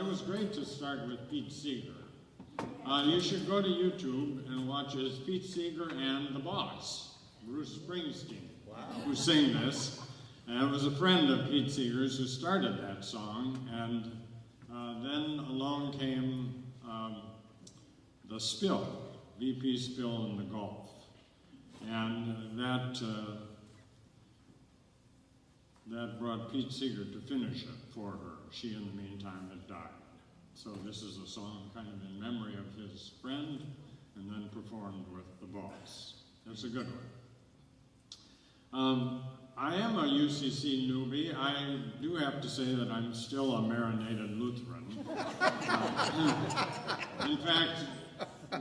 it was great to start with Pete Seeger. You should go to YouTube and watch it. It's Pete Seeger and the boss, Bruce Springsteen, who sang this. And it was a friend of Pete Seeger's who started that song, and then along came the spill, BP spill in the Gulf. And that brought Pete Seeger to finish it for her. She, in the meantime, had died. So this is a song kind of in memory of his friend, and then performed with the boss. That's a good one. I am a UCC newbie. I do have to say that I'm still a marinated Lutheran. In fact,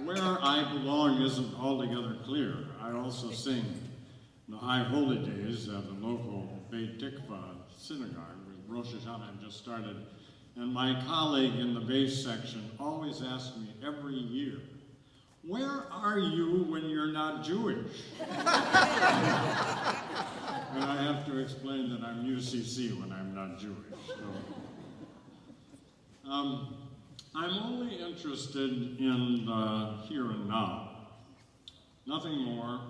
where I belong isn't altogether clear. I also sing the High Holy Days at the local Beit Tikva synagogue with Rosh Hashanah just started. And my colleague in the bass section always asks me every year, where are you when you're not Jewish? And I have to explain that I'm UCC when I'm not Jewish. So. I'm only interested in the here and now. Nothing more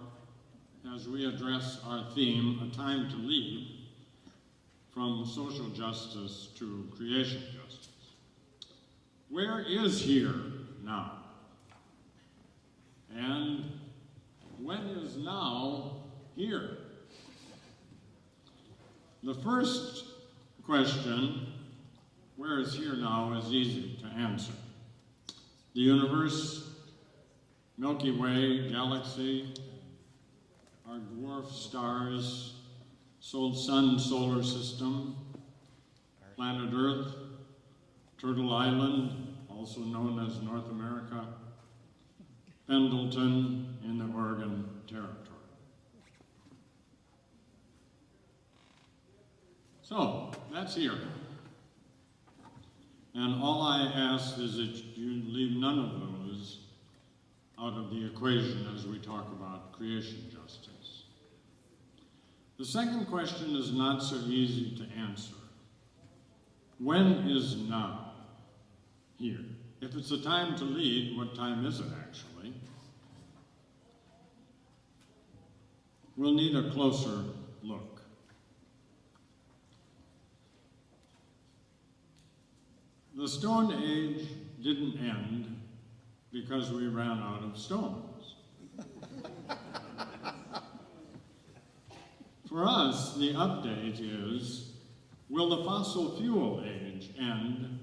as we address our theme, A Time to Lead, from social justice to creation justice. Where is here now? And when is now here? The first question, where is here now, is easy to answer. The universe, Milky Way, galaxy, our dwarf stars, sun, solar system, planet Earth, Turtle Island, also known as North America, Pendleton in the Oregon Territory. So, that's here. And all I ask is that you leave none of those out of the equation as we talk about creation justice. The second question is not so easy to answer. When is now here? If it's a time to lead, what time is it actually? We'll need a closer look. The Stone Age didn't end because we ran out of stones. For us, the update is, will the fossil fuel age end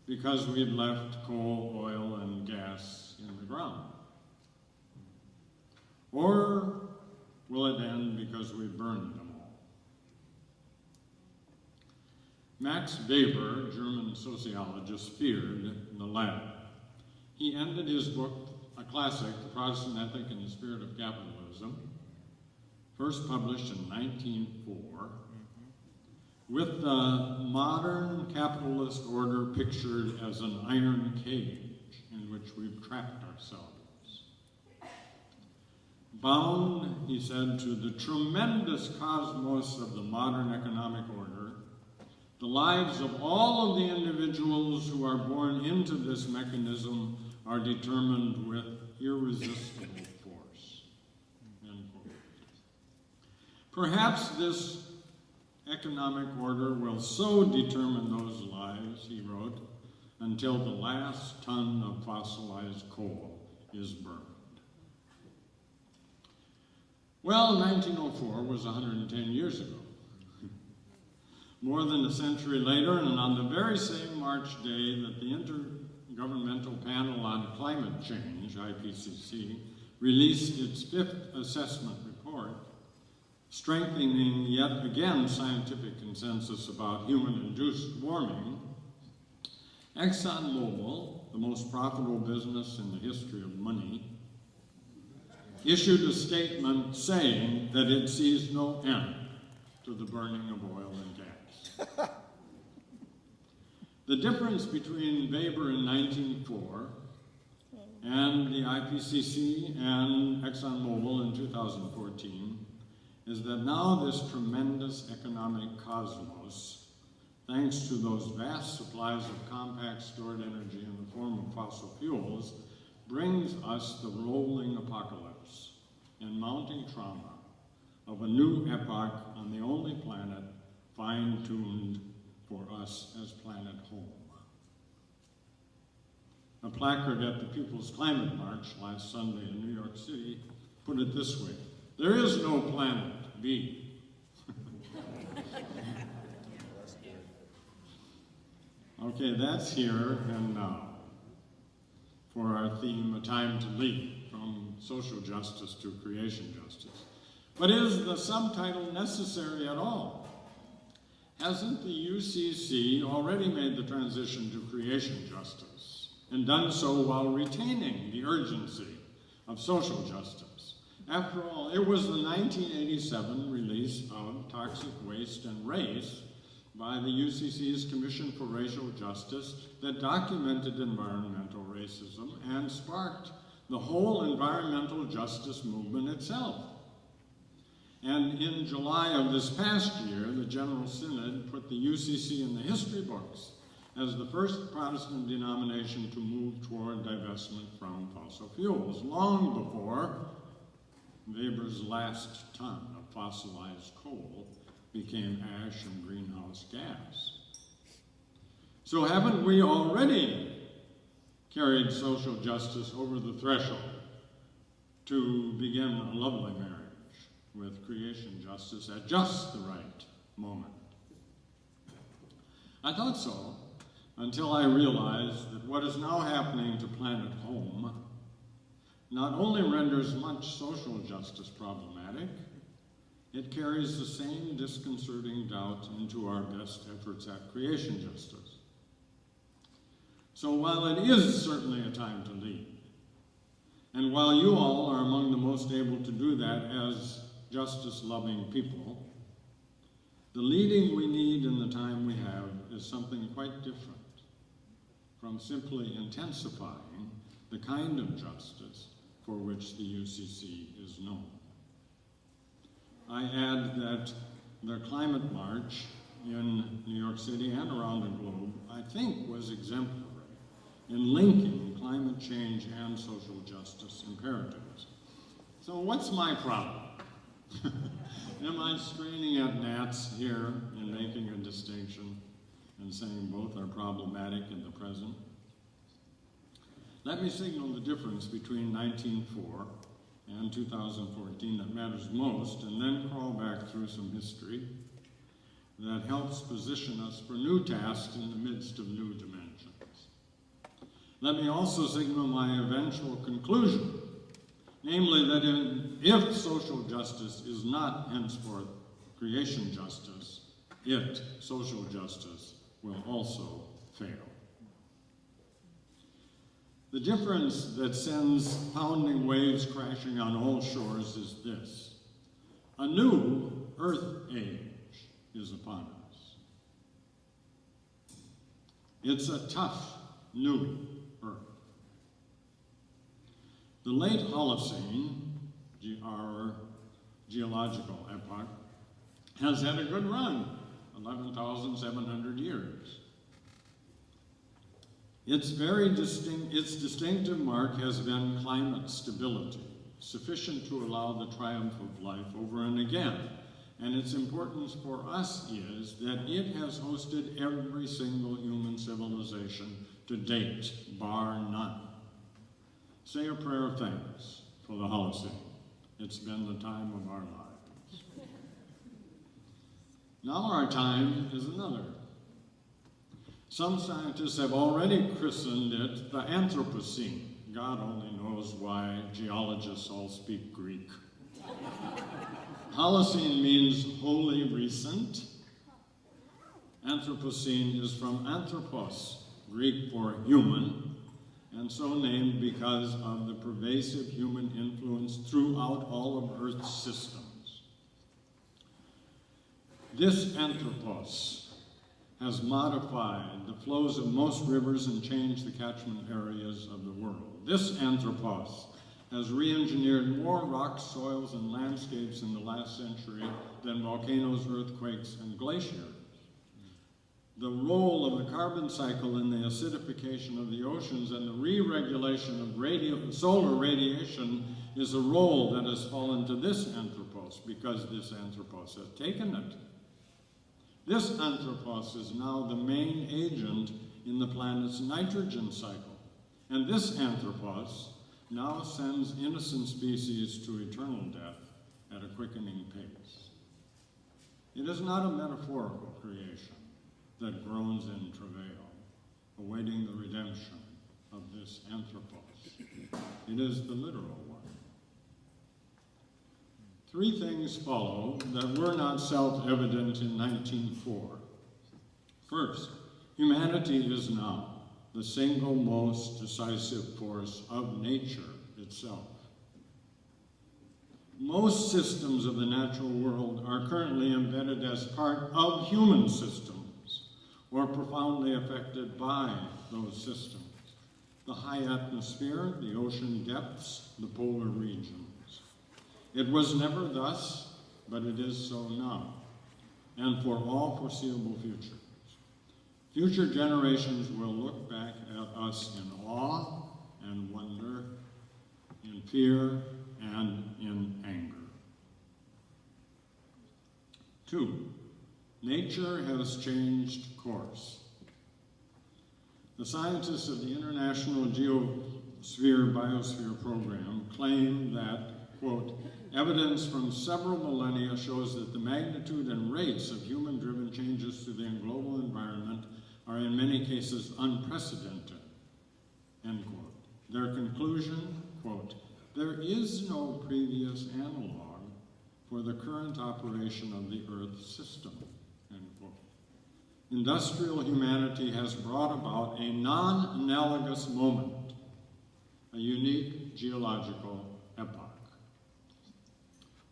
because we've left coal, oil, and gas in the ground? Or will it end because we burned them all? Max Weber, German sociologist, feared the latter. He ended his book, a classic, The Protestant Ethic and the Spirit of Capitalism, first published in 1904, with the modern capitalist order pictured as an iron cage in which we've trapped ourselves. Bound, he said, to the tremendous cosmos of the modern economic order, the lives of all of the individuals who are born into this mechanism are determined with irresistible force. End quote. Perhaps this economic order will so determine those lives, he wrote, until the last ton of fossilized coal is burned. Well, 1904 was 110 years ago. More than a century later, and on the very same March day that the Intergovernmental Panel on Climate Change, IPCC, released its fifth assessment report, strengthening yet again scientific consensus about human-induced warming, ExxonMobil, the most profitable business in the history of money, issued a statement saying that it sees no end to the burning of oil and gas. The difference between Weber in 1904 and the IPCC and ExxonMobil in 2014 is that now this tremendous economic cosmos thanks to those vast supplies of compact stored energy in the form of fossil fuels, brings us the rolling apocalypse and mounting trauma of a new epoch on the only planet fine-tuned for us as planet home. A placard at the People's Climate March last Sunday in New York City put it this way: there is no planet B. Okay, that's here and now for our theme, A Time to Lead, from social justice to creation justice. But is the subtitle necessary at all? Hasn't the UCC already made the transition to creation justice, and done so while retaining the urgency of social justice? After all, it was the 1987 release of Toxic Waste and Race by the UCC's Commission for Racial Justice that documented environmental racism and sparked the whole environmental justice movement itself. And in July of this past year, the General Synod put the UCC in the history books as the first Protestant denomination to move toward divestment from fossil fuels, long before Weber's last ton of fossilized coal became ash and greenhouse gas. So haven't we already carried social justice over the threshold to begin a lovely marriage with creation justice at just the right moment? I thought so, until I realized that what is now happening to planet home not only renders much social justice problematic, it carries the same disconcerting doubt into our best efforts at creation justice. So while it is certainly a time to lead, and while you all are among the most able to do that as justice-loving people, the leading we need in the time we have is something quite different from simply intensifying the kind of justice for which the UCC is known. I add that the climate march in New York City and around the globe, I think, was exemplary in linking climate change and social justice imperatives. So what's my problem? Am I straining at gnats here and making a distinction and saying both are problematic in the present? Let me signal the difference between 1904 and 2014 that matters most, and then crawl back through some history that helps position us for new tasks in the midst of new dimensions. Let me also signal my eventual conclusion, namely that if social justice is not henceforth creation justice, social justice, will also fail. The difference that sends pounding waves crashing on all shores is this: a new Earth age is upon us. It's a tough new Earth. The late Holocene, our geological epoch, has had a good run, 11,700 years. Its distinctive mark has been climate stability, sufficient to allow the triumph of life over and again. And its importance for us is that it has hosted every single human civilization to date, bar none. Say a prayer of thanks for the Holocene. It's been the time of our lives. Now our time is another. Some scientists have already christened it the Anthropocene. God only knows why geologists all speak Greek. Holocene means wholly recent. Anthropocene is from anthropos, Greek for human, and so named because of the pervasive human influence throughout all of Earth's systems. This anthropos has modified the flows of most rivers and changed the catchment areas of the world. This anthropos has re-engineered more rocks, soils, and landscapes in the last century than volcanoes, earthquakes, and glaciers. the role of the carbon cycle in the acidification of the oceans and the re-regulation of solar radiation is a role that has fallen to this anthropos because this anthropos has taken it. This anthropos is now the main agent in the planet's nitrogen cycle. And this anthropos now sends innocent species to eternal death at a quickening pace. It is not a metaphorical creation that groans in travail, awaiting the redemption of this anthropos. It is the literal one. Three things follow that were not self-evident in 1904. First, humanity is now the single most decisive force of nature itself. Most systems of the natural world are currently embedded as part of human systems or profoundly affected by those systems. The high atmosphere, the ocean depths, the polar regions. It was never thus, but it is so now, and for all foreseeable futures. Future generations will look back at us in awe and wonder, in fear and in anger. 2, nature has changed course. The scientists of the International Biosphere Program claim that, quote, evidence from several millennia shows that the magnitude and rates of human-driven changes to the global environment are in many cases unprecedented, end quote. Their conclusion, quote, there is no previous analog for the current operation of the Earth system, end quote. Industrial humanity has brought about a non-analogous moment, a unique geological epoch.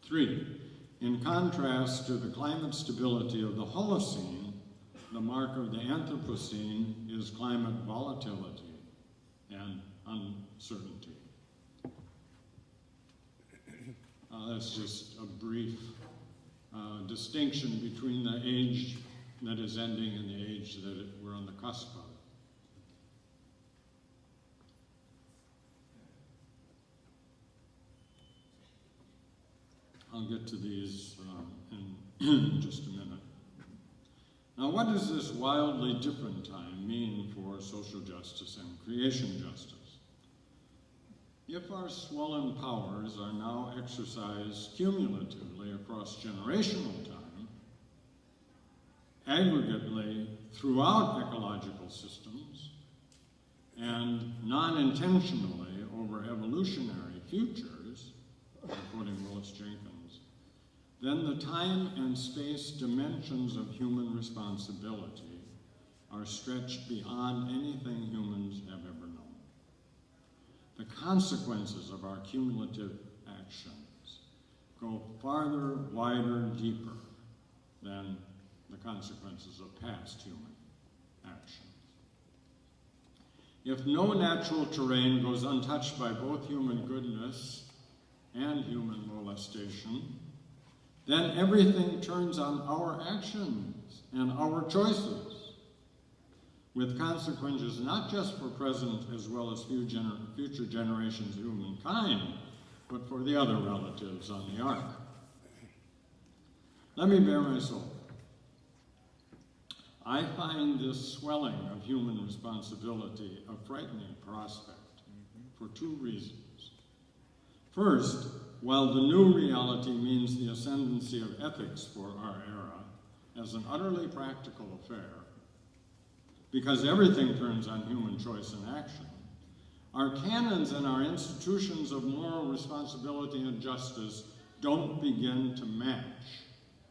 3, in contrast to the climate stability of the Holocene, the mark of the Anthropocene is climate volatility and uncertainty. That's just a brief distinction between the age that is ending and the age that we're on the cusp of. I'll get to these in just a minute. Now, what does this wildly different time mean for social justice and creation justice? If our swollen powers are now exercised cumulatively across generational time, aggregately throughout ecological systems, and non-intentionally over evolutionary futures, according to Willis Jenkins, then the time and space dimensions of human responsibility are stretched beyond anything humans have ever known. The consequences of our cumulative actions go farther, wider, deeper than the consequences of past human actions. If no natural terrain goes untouched by both human goodness and human molestation, then everything turns on our actions and our choices, with consequences not just for present as well as future generations of humankind, but for the other relatives on the ark. Let me bare my soul. I find this swelling of human responsibility a frightening prospect for 2 reasons. First, while the new reality means the ascendancy of ethics for our era as an utterly practical affair, because everything turns on human choice and action, our canons and our institutions of moral responsibility and justice don't begin to match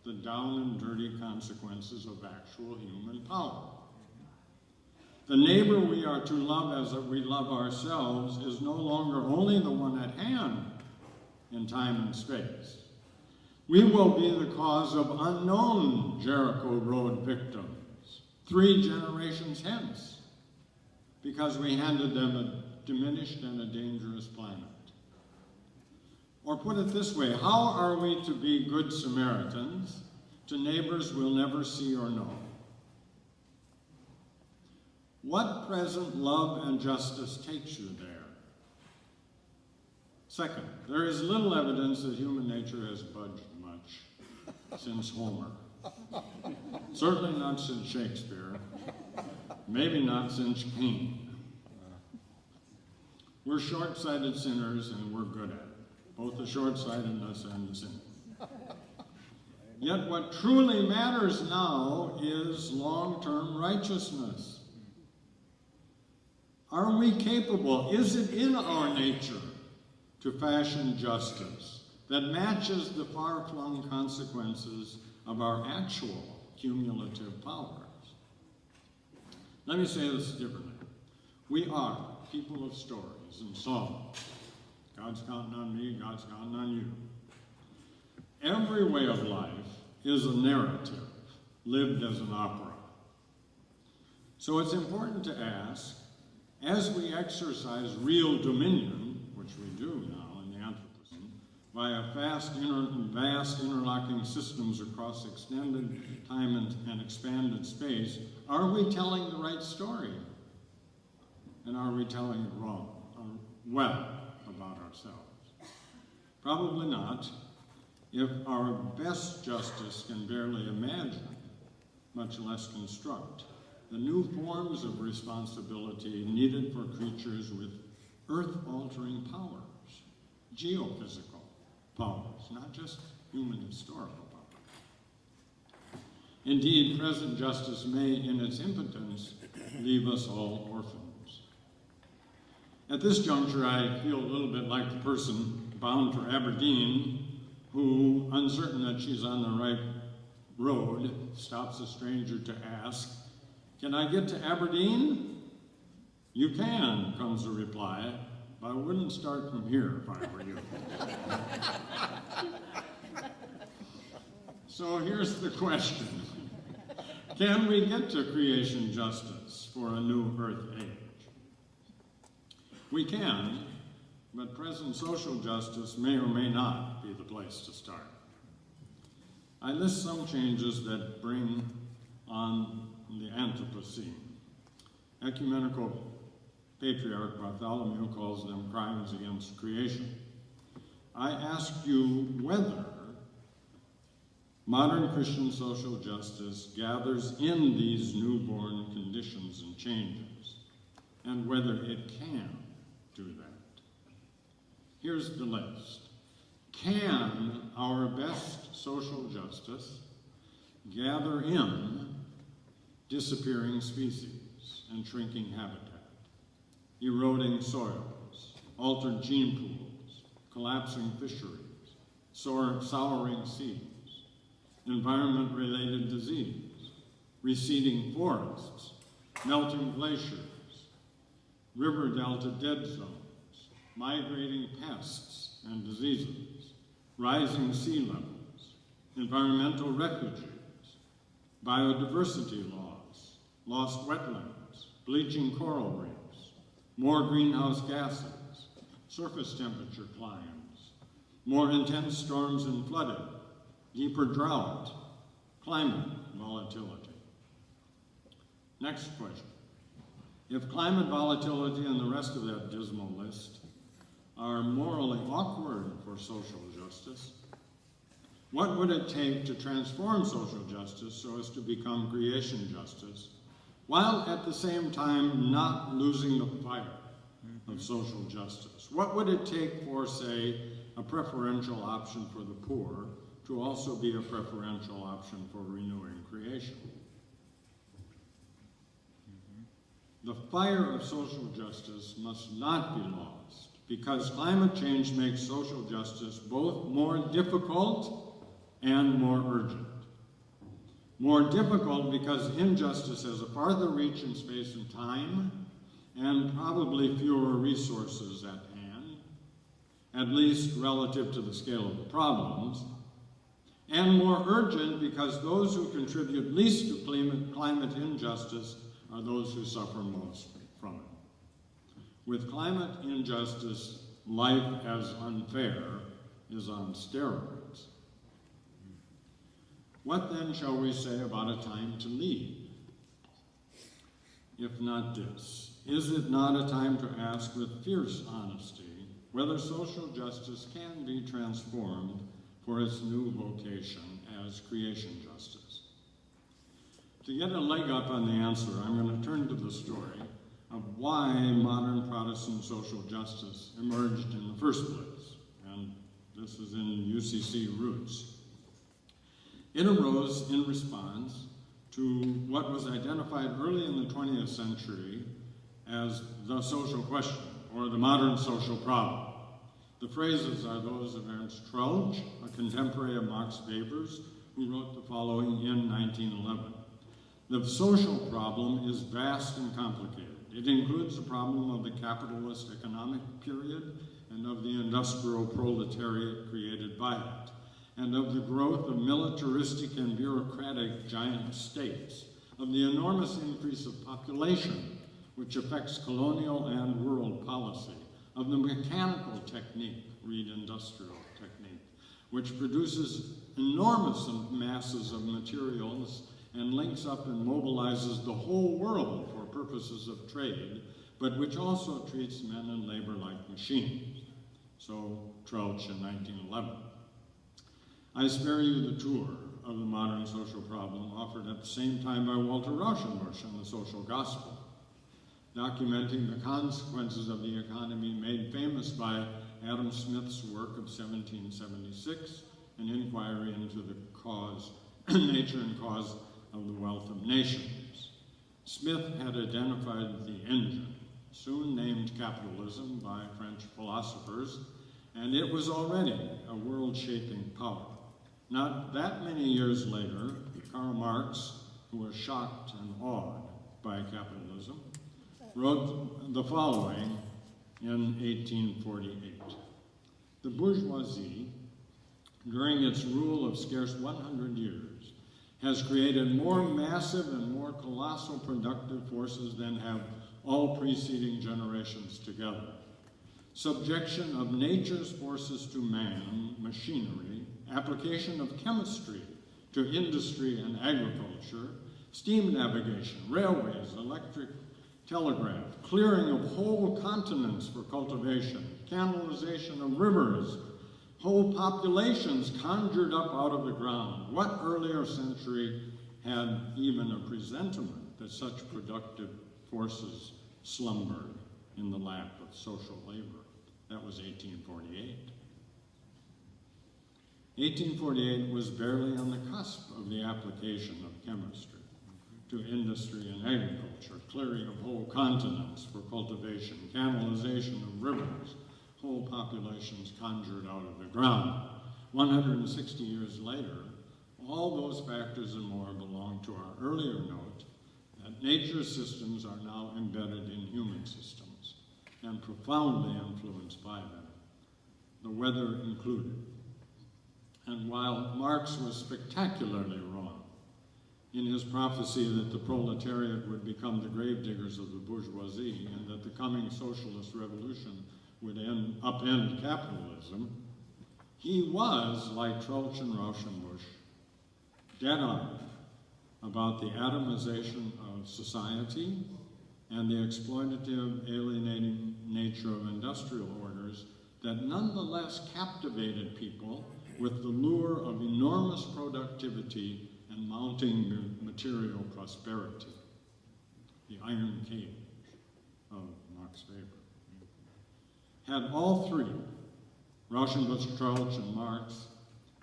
the down and dirty consequences of actual human power. The neighbor we are to love as we love ourselves is no longer only the one at hand in time and space. We will be the cause of unknown Jericho Road victims 3 generations hence, because we handed them a diminished and a dangerous planet. Or put it this way, how are we to be good Samaritans to neighbors we'll never see or know? What present love and justice takes you there? Second, there is little evidence that human nature has budged much since Homer. Certainly not since Shakespeare. Maybe not since Cain. We're short-sighted sinners, and we're good at it, both the short-sightedness and the sin. Yet what truly matters now is long-term righteousness. Are we capable, is it in our nature to fashion justice that matches the far-flung consequences of our actual cumulative powers? Let me say this differently. We are people of stories and songs. God's counting on me, God's counting on you. Every way of life is a narrative, lived as an opera. So it's important to ask, as we exercise real dominion, which we do now in the Anthropocene, via vast interlocking systems across extended time and expanded space, are we telling the right story? And are we telling it wrong, or well, about ourselves? Probably not, if our best justice can barely imagine, much less construct, the new forms of responsibility needed for creatures with earth-altering powers, geophysical powers, not just human historical powers. Indeed, present justice may, in its impotence, leave us all orphans. At this juncture, I feel a little bit like the person bound for Aberdeen who, uncertain that she's on the right road, stops a stranger to ask, "Can I get to Aberdeen?" "You can," comes the reply, "but I wouldn't start from here if I were you." So here's the question. Can we get to creation justice for a new earth age? We can, but present social justice may or may not be the place to start. I list some changes that bring on the Anthropocene. Ecumenical patriarch Bartholomew calls them crimes against creation. I ask you whether modern Christian social justice gathers in these newborn conditions and changes, and whether it can do that. Here's the list. Can our best social justice gather in disappearing species and shrinking habitat, eroding soils, altered gene pools, collapsing fisheries, souring seas, environment-related disease, receding forests, melting glaciers, river delta dead zones, migrating pests and diseases, rising sea levels, environmental refuges, biodiversity loss, lost wetlands, bleaching coral reefs, more greenhouse gases, surface temperature climbs, more intense storms and flooding, deeper drought, climate volatility. Next question. If climate volatility and the rest of that dismal list are morally awkward for social justice, what would it take to transform social justice so as to become creation justice, while at the same time not losing the fire of social justice? What would it take for, say, a preferential option for the poor to also be a preferential option for renewing creation? The fire of social justice must not be lost, because climate change makes social justice both more difficult and more urgent. More difficult because injustice has a farther reach in space and time, and probably fewer resources at hand, at least relative to the scale of the problems, and more urgent because those who contribute least to climate injustice are those who suffer most from it. With climate injustice, life as unfair is on steroids. What then shall we say about a time to lead? if not this? Is it not a time to ask with fierce honesty whether social justice can be transformed for its new vocation as creation justice? To get a leg up on the answer, I'm going to turn to the story of why modern Protestant social justice emerged in the first place. And this is in UCC roots. It arose in response to what was identified early in the 20th century as the social question, or the modern social problem. The phrases are those of Ernst Troeltsch, a contemporary of Max Weber's, who wrote the following in 1911. The social problem is vast and complicated. It includes the problem of the capitalist economic period and of the industrial proletariat created by it, and of the growth of militaristic and bureaucratic giant states, of the enormous increase of population, which affects colonial and world policy, of the mechanical technique, read industrial technique, which produces enormous masses of materials and links up and mobilizes the whole world for purposes of trade, but which also treats men and labor like machines. So Troeltsch in 1911. I spare you the tour of the modern social problem offered at the same time by Walter Rauschenbusch in The Social Gospel, documenting the consequences of the economy made famous by Adam Smith's work of 1776, an inquiry into the cause, nature and cause of the wealth of nations. Smith had identified the engine, soon named capitalism by French philosophers, and it was already a world-shaping power. Not that many years later, Karl Marx, who was shocked and awed by capitalism, wrote the following in 1848. The bourgeoisie, during its rule of scarce 100 years, has created more massive and more colossal productive forces than have all preceding generations together. Subjection of nature's forces to man, machinery, application of chemistry to industry and agriculture, steam navigation, railways, electric telegraph, clearing of whole continents for cultivation, canalization of rivers, whole populations conjured up out of the ground. What earlier century had even a presentiment that such productive forces slumbered in the lap of social labor? That was 1848. 1848 was barely on the cusp of the application of chemistry to industry and agriculture, clearing of whole continents for cultivation, canalization of rivers, whole populations conjured out of the ground. 160 years later, all those factors and more belong to our earlier note that nature's systems are now embedded in human systems and profoundly influenced by them, the weather included. And while Marx was spectacularly wrong in his prophecy that the proletariat would become the gravediggers of the bourgeoisie and that the coming socialist revolution would upend capitalism, he was, like Troeltsch and Rauschenbusch, dead on about the atomization of society and the exploitative, alienating nature of industrial orders that nonetheless captivated people with the lure of enormous productivity and mounting material prosperity, the iron cage of Max Weber. Had all three, Rauschenbusch, Troeltsch, and Marx,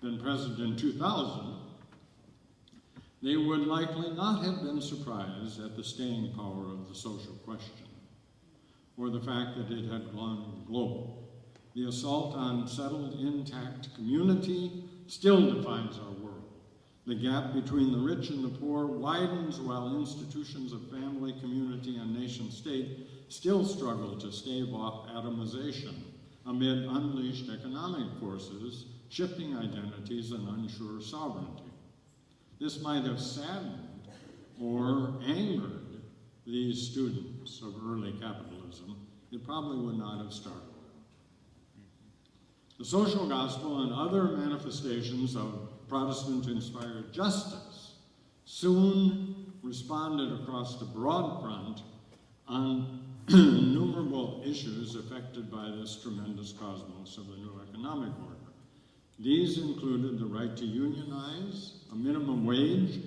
been present in 2000, they would likely not have been surprised at the staying power of the social question, or the fact that it had gone global. The assault on settled, intact community still defines our world. The gap between the rich and the poor widens while institutions of family, community, and nation-state still struggle to stave off atomization amid unleashed economic forces, shifting identities, and unsure sovereignty. This might have saddened or angered these students of early capitalism. It probably would not have started. The social gospel and other manifestations of Protestant-inspired justice soon responded across the broad front on innumerable issues affected by this tremendous cosmos of the new economic order. These included the right to unionize, a minimum wage,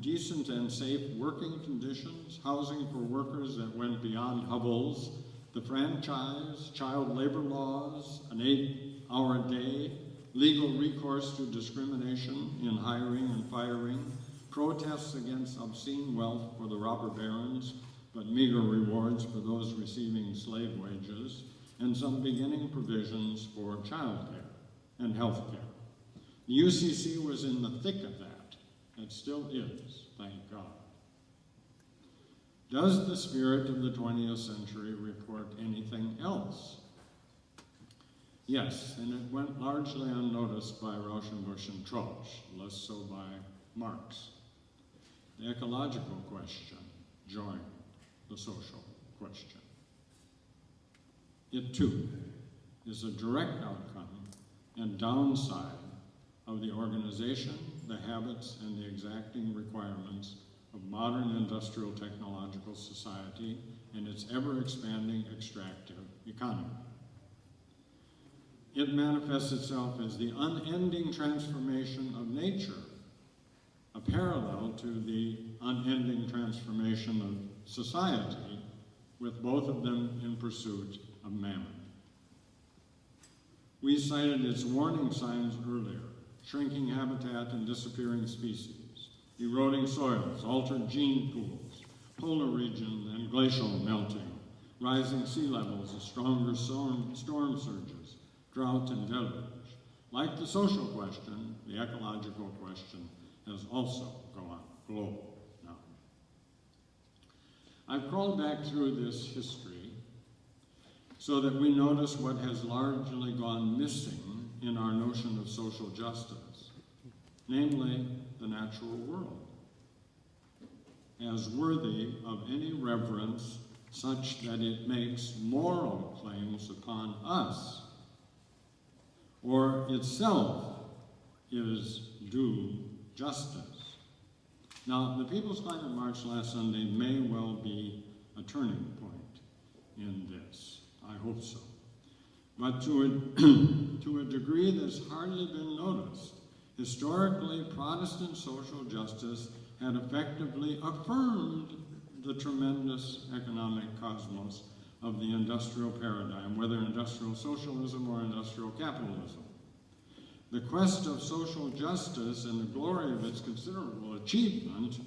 decent and safe working conditions, housing for workers that went beyond hovels, the franchise, child labor laws, an 8-hour day, legal recourse to discrimination in hiring and firing, protests against obscene wealth for the robber barons, but meager rewards for those receiving slave wages, and some beginning provisions for child care and health care. The UCC was in the thick of that. It still is, thank God. Does the spirit of the 20th century report anything else? Yes, and it went largely unnoticed by Rauschenbusch and Troeltsch, less so by Marx. The ecological question joined the social question. It too is a direct outcome and downside of the organization, the habits, and the exacting requirements of modern industrial technological society and its ever-expanding extractive economy. It manifests itself as the unending transformation of nature, a parallel to the unending transformation of society, with both of them in pursuit of mammon. We cited its warning signs earlier: shrinking habitat and disappearing species, eroding soils, altered gene pools, polar region and glacial melting, rising sea levels and stronger storm surges, drought and deluge. Like the social question, the ecological question has also gone global now. I've crawled back through this history so that we notice what has largely gone missing in our notion of social justice, namely the natural world, as worthy of any reverence such that it makes moral claims upon us, or itself is due justice. Now, the People's Climate March last Sunday may well be a turning point in this. I hope so. But to a degree that's hardly been noticed, historically, Protestant social justice had effectively affirmed the tremendous economic cosmos of the industrial paradigm, whether industrial socialism or industrial capitalism. The quest of social justice and the glory of its considerable achievement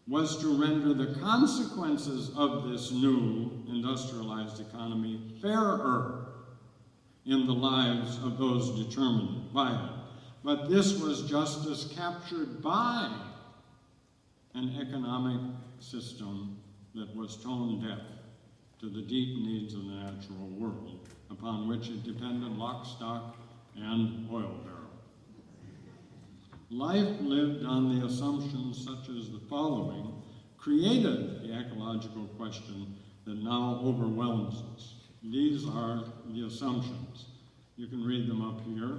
was to render the consequences of this new industrialized economy fairer in the lives of those determined by it. But this was justice captured by an economic system that was tone deaf to the deep needs of the natural world, upon which it depended lock, stock, and oil barrel. Life lived on the assumptions such as the following created the ecological question that now overwhelms us. These are the assumptions. You can read them up here.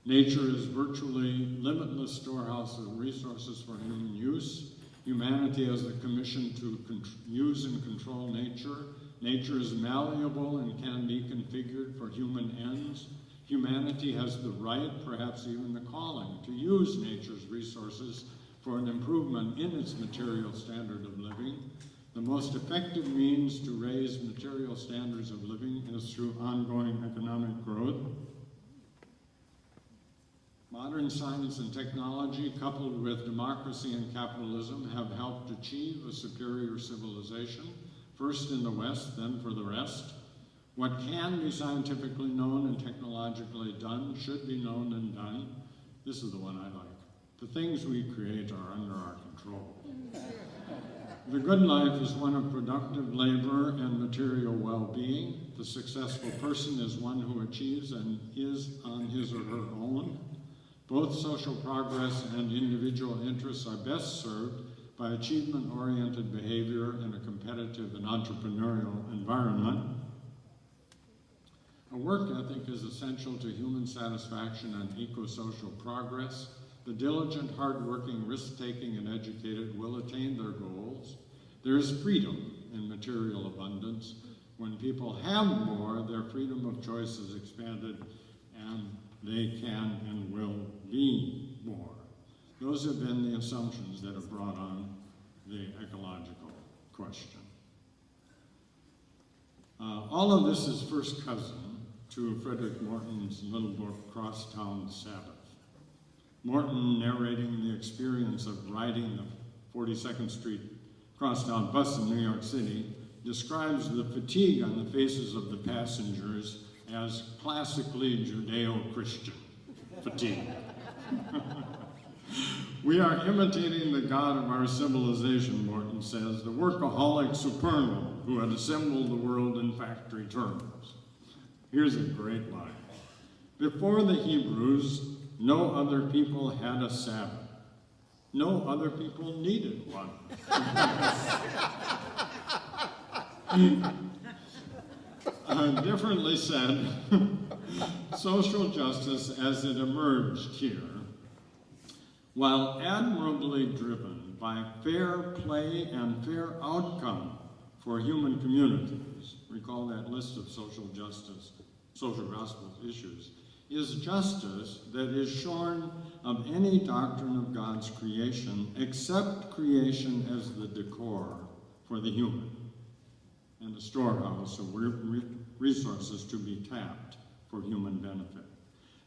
Nature is virtually limitless storehouse of resources for human use. Humanity has the commission to use and control nature. Nature is malleable and can be configured for human ends. Humanity has the right, perhaps even the calling, to use nature's resources for an improvement in its material standard of living. The most effective means to raise material standards of living is through ongoing economic growth. Modern science and technology, coupled with democracy and capitalism, have helped achieve a superior civilization, first in the West, then for the rest. What can be scientifically known and technologically done should be known and done. This is the one I like. The things we create are under our control. The good life is one of productive labor and material well-being. The successful person is one who achieves and is on his or her own. Both social progress and individual interests are best served by achievement-oriented behavior in a competitive and entrepreneurial environment. A work ethic is essential to human satisfaction and eco-social progress. the diligent, hardworking, risk-taking, and educated will attain their goals. There is freedom in material abundance. When people have more, their freedom of choice is expanded, and they can and will be more. Those have been the assumptions that have brought on the ecological question. All of this is first cousin to Frederick Morton's little book, Crosstown Sabbath. Morton, narrating the experience of riding the 42nd Street Crosstown bus in New York City, describes the fatigue on the faces of the passengers as classically Judeo-Christian fatigue. We are imitating the God of our civilization, Morton says, the workaholic supernal who had assembled the world in factory terms. Here's a great line. Before the Hebrews, no other people had a Sabbath. No other people needed one. Differently said, social justice as it emerged here, while admirably driven by fair play and fair outcome for human communities, recall that list of social justice, social gospel issues, is justice that is shorn of any doctrine of God's creation, except creation as the decor for the human and the storehouse of resources to be tapped for human benefit.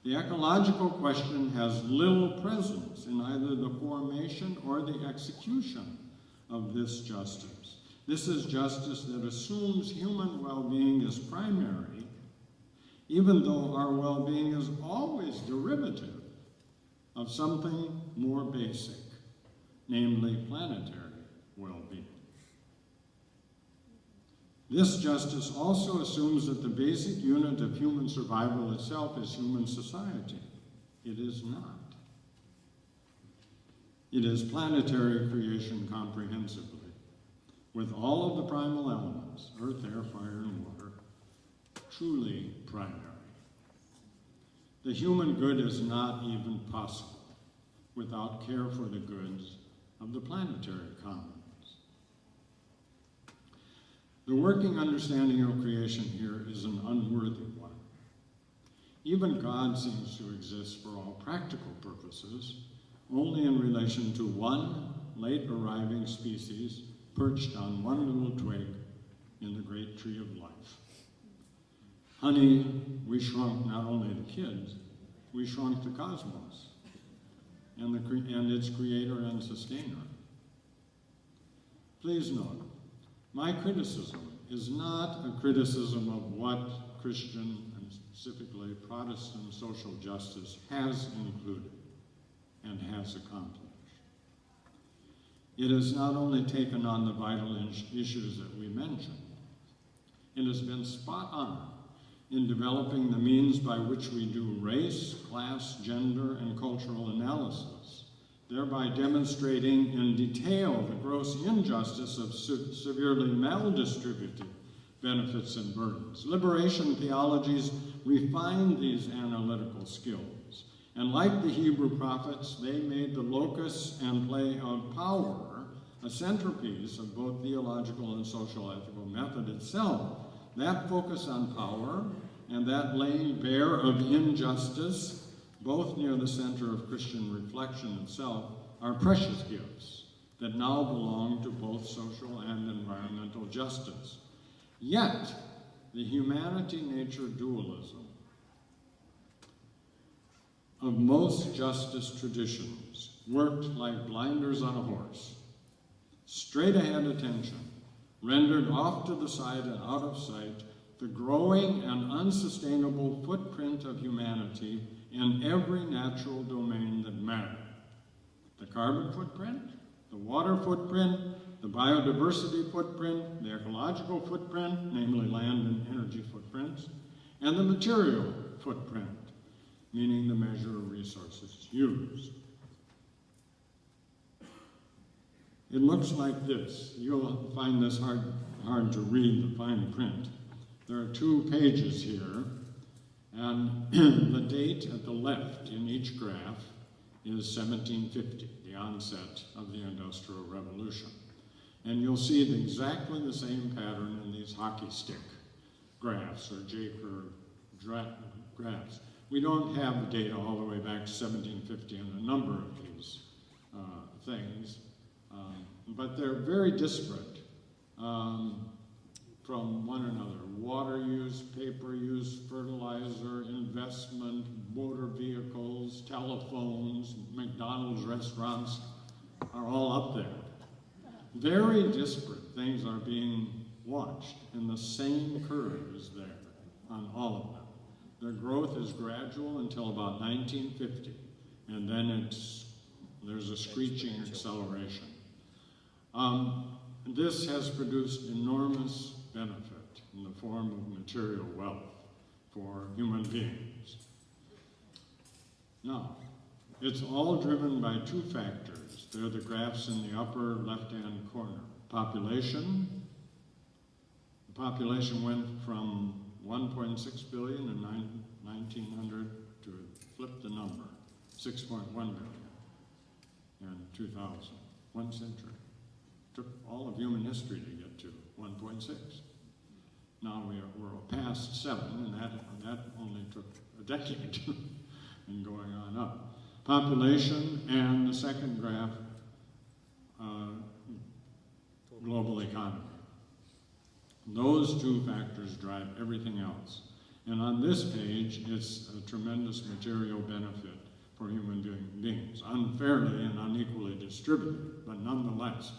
The ecological question has little presence in either the formation or the execution of this justice. This is justice that assumes human well-being is primary, even though our well-being is always derivative of something more basic, namely planetary well-being. This justice also assumes that the basic unit of human survival itself is human society. It is not. It is planetary creation comprehensively, with all of the primal elements, earth, air, fire, and water, truly primary. The human good is not even possible without care for the goods of the planetary commons. The working understanding of creation here is an unworthy one. Even God seems to exist for all practical purposes, only in relation to one late arriving species perched on one little twig in the great tree of life. Honey, we shrunk not only the kids, we shrunk the cosmos and its creator and sustainer. Please note, my criticism is not a criticism of what Christian and specifically Protestant social justice has included and has accomplished. It has not only taken on the vital issues that we mentioned, it has been spot on in developing the means by which we do race, class, gender, and cultural analysis, thereby demonstrating in detail the gross injustice of severely maldistributed benefits and burdens. Liberation theologies refine these analytical skills, and like the Hebrew prophets, they made the locus and play of power a centerpiece of both theological and social ethical method itself. That focus on power and that laying bare of injustice, both near the center of Christian reflection itself, are precious gifts that now belong to both social and environmental justice. Yet, the humanity-nature dualism of most justice traditions worked like blinders on a horse. Straight ahead attention rendered off to the side and out of sight the growing and unsustainable footprint of humanity in every natural domain that mattered. The carbon footprint, the water footprint, the biodiversity footprint, the ecological footprint, namely land and energy footprints, and the material footprint, meaning the measure of resources used. It looks like this. You'll find this hard to read, the fine print. There are 2 pages here, and the date at the left in each graph is 1750, the onset of the Industrial Revolution. And you'll see exactly the same pattern in these hockey stick graphs or J-curve graphs. We don't have the data all the way back to 1750 on a number of these things, but they're very disparate from one another. Water use, paper use, fertilizer, investment, motor vehicles, telephones, McDonald's restaurants are all up there. Very disparate things are being watched, and the same curve is there on all of them. Their growth is gradual until about 1950, and then there's a screeching acceleration. This has produced enormous benefit in the form of material wealth for human beings. Now, it's all driven by two factors. They're the graphs in the upper left-hand corner. Population. The population went from 1.6 billion in 1900 to flip the number, 6.1 billion in 2000. 1 century. Took all of human history to get to 1.6. Now we're past 7, and that only took a decade and going on up. Population and the second graph, global economy. Those two factors drive everything else. And on this page, it's a tremendous material benefit for human beings, unfairly and unequally distributed, but nonetheless,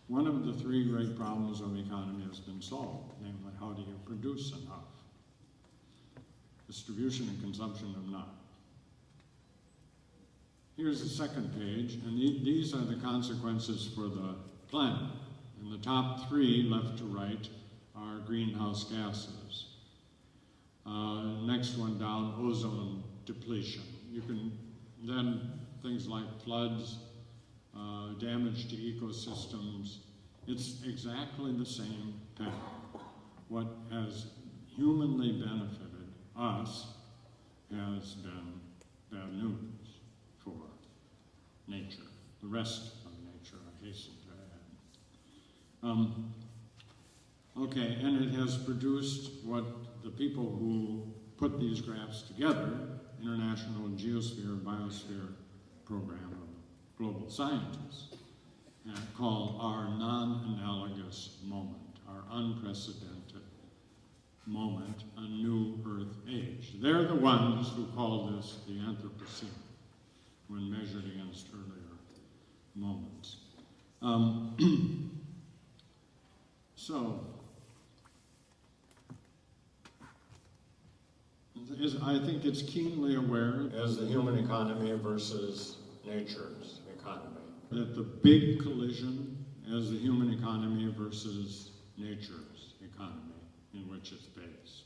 one of the three great problems of economy has been solved, namely, how do you produce enough? Distribution and consumption have not. Here's the second page, and these are the consequences for the planet. And the top three, left to right, are greenhouse gases. Next one down, ozone depletion. You can then things like floods, damage to ecosystems. It's exactly the same pattern. What has humanly benefited us has been bad news for nature, the rest of nature, I hasten to add. Okay, and it has produced what the people who put these graphs together, International Geosphere Biosphere Program of Global Scientists, call our non-analogous moment, our unprecedented moment, a new Earth age. They're the ones who call this the Anthropocene when measured against earlier moments. I think it's keenly aware as the human economy versus nature's economy, that the big collision as the human economy versus nature's economy in which it's based.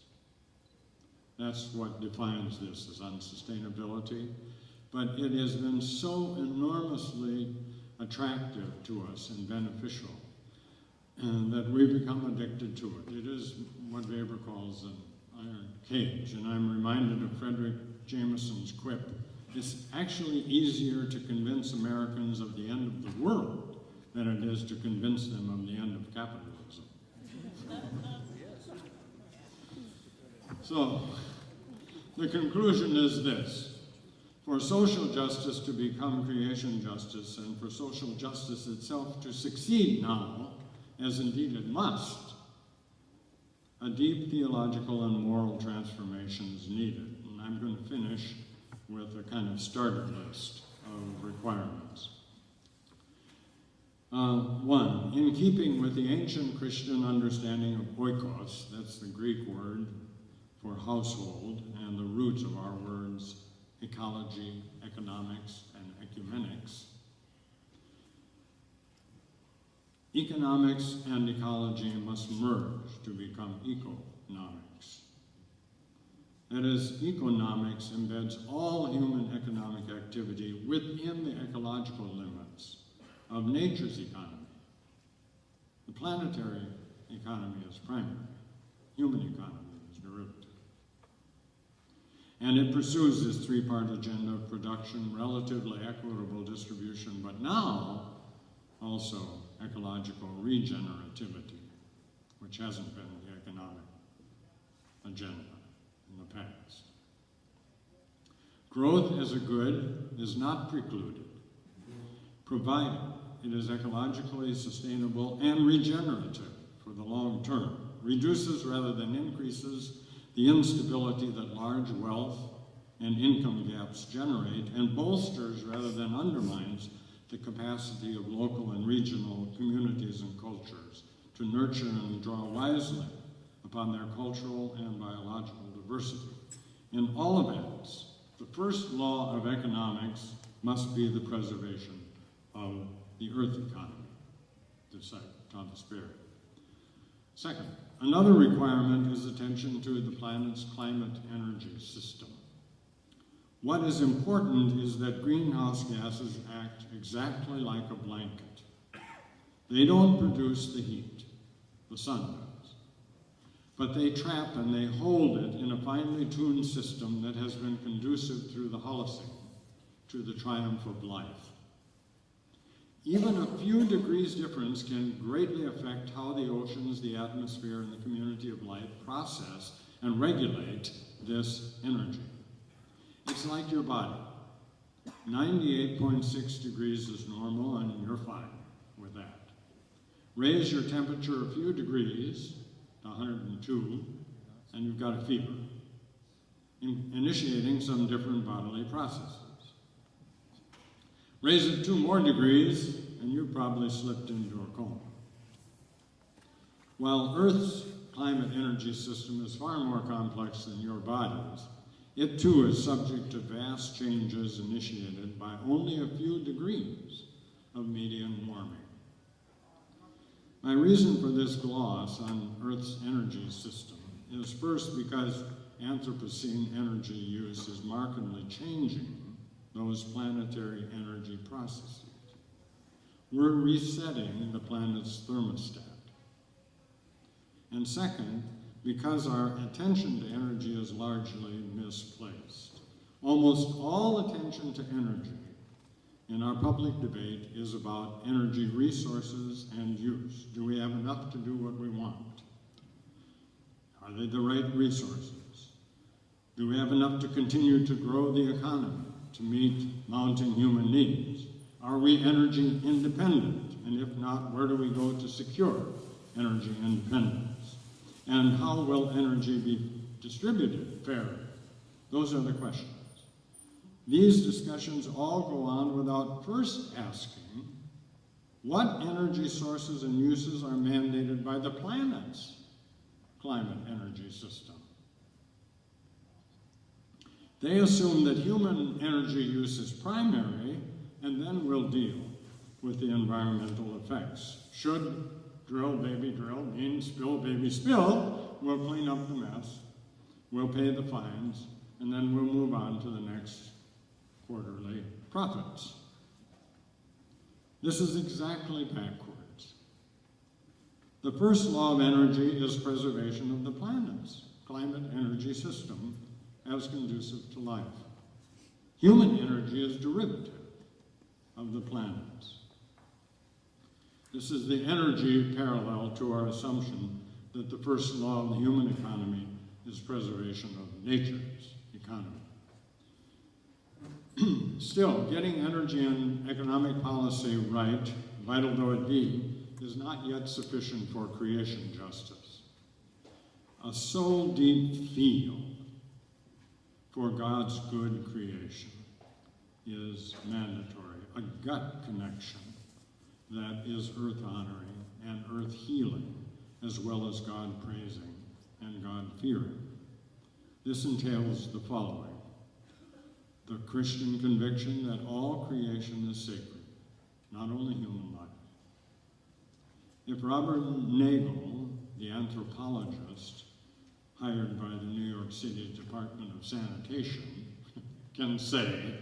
That's what defines this as unsustainability, but it has been so enormously attractive to us and beneficial, and that we become addicted to it. It is what Weber calls an iron cage, and I'm reminded of Frederick Jameson's quip, it's actually easier to convince Americans of the end of the world than it is to convince them of the end of capitalism. So, the conclusion is this. For social justice to become creation justice, and for social justice itself to succeed now, as indeed it must, a deep theological and moral transformation is needed. And I'm going to finish with a kind of starter list of requirements. 1, in keeping with the ancient Christian understanding of oikos, that's the Greek word for household, and the roots of our words ecology, economics, and ecumenics. Economics and ecology must merge to become economics. That is, economics embeds all human economic activity within the ecological limits of nature's economy. The planetary economy is primary. Human economy is derivative. And it pursues this three-part agenda of production, relatively equitable distribution, but now also ecological regenerativity, which hasn't been the economic agenda in the past. Growth as a good is not precluded, provided it is ecologically sustainable and regenerative for the long term, reduces rather than increases the instability that large wealth and income gaps generate, and bolsters rather than undermines the capacity of local and regional communities and cultures to nurture and draw wisely upon their cultural and biological diversity. In all events, the first law of economics must be the preservation of the earth economy, to cite Thomas Spirit. Second, another requirement is attention to the planet's climate energy system. What is important is that greenhouse gases act exactly like a blanket. They don't produce the heat, the sun does, but they trap and they hold it in a finely tuned system that has been conducive through the Holocene to the triumph of life. Even a few degrees difference can greatly affect how the oceans, the atmosphere, and the community of life process and regulate this energy. It's like your body. 98.6 degrees is normal, and you're fine with that. Raise your temperature a few degrees, to 102, and you've got a fever, initiating some different bodily processes. Raise it 2 more degrees, and you've probably slipped into a coma. While Earth's climate energy system is far more complex than your body's, it too is subject to vast changes initiated by only a few degrees of median warming. My reason for this gloss on Earth's energy system is first because Anthropocene energy use is markedly changing those planetary energy processes. We're resetting the planet's thermostat. And second, because our attention to energy is largely misplaced. Almost all attention to energy in our public debate is about energy resources and use. Do we have enough to do what we want? Are they the right resources? Do we have enough to continue to grow the economy, to meet mounting human needs? Are we energy independent? And if not, where do we go to secure energy independence? And how will energy be distributed fairly? Those are the questions. These discussions all go on without first asking what energy sources and uses are mandated by the planet's climate energy system. They assume that human energy use is primary, and then we'll deal with the environmental effects. Should drill, baby, drill means spill, baby, spill, we'll clean up the mess, we'll pay the fines, and then we'll move on to the next quarterly profits. This is exactly backwards. The first law of energy is preservation of the planet's climate energy system as conducive to life. Human energy is derivative of the planet's. This is the energy parallel to our assumption that the first law of the human economy is preservation of nature's economy. Still, getting energy and economic policy right, vital though it be, is not yet sufficient for creation justice. A soul-deep feel for God's good creation is mandatory, a gut connection that is earth-honoring and earth-healing, as well as God-praising and God-fearing. This entails the following: the Christian conviction that all creation is sacred, not only human life. If Robert Nagel, the anthropologist hired by the New York City Department of Sanitation, can say,